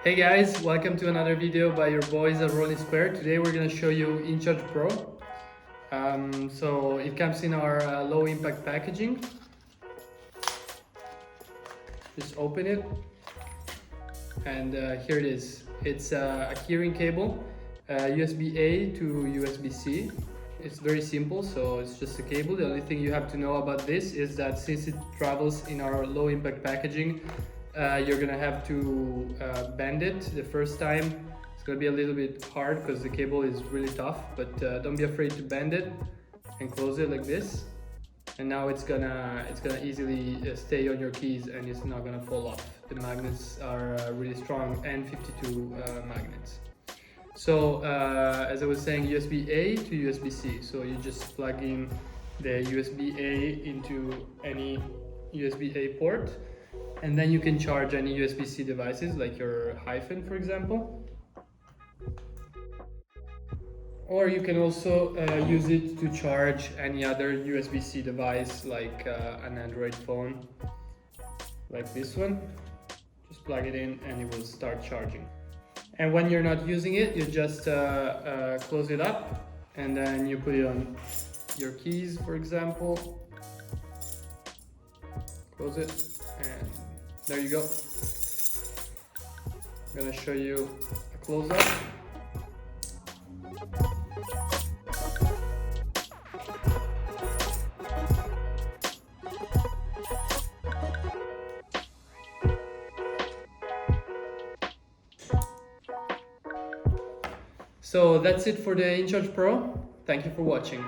Hey guys, welcome to another video by your boys at Rolling Square. Today we're going to show you InCharge PRO. So it comes in our low impact packaging. Just open it and here it is. It's a keyring cable, USB-A to USB-C. It's very simple, so it's just a cable. The only thing you have to know about this is that since it travels in our low impact packaging, you're gonna have to bend it the first time. It's gonna be a little bit hard because the cable is really tough, but don't be afraid to bend it and close it like this. And now it's gonna easily stay on your keys and it's not gonna fall off. The magnets are really strong N52 magnets. So as I was saying, USB-A to USB-C. So you just plug in the USB-A into any USB-A port, and then you can charge any USB-C devices like your Hyphen, for example. Or you can also use it to charge any other USB-C device like an Android phone, like this one. Just plug it in and it will start charging. And when you're not using it, you just close it up and then you put it on your keys, for example. Close it and there you go. I'm gonna show you a close-up. So that's it for the InCharge PRO. Thank you for watching.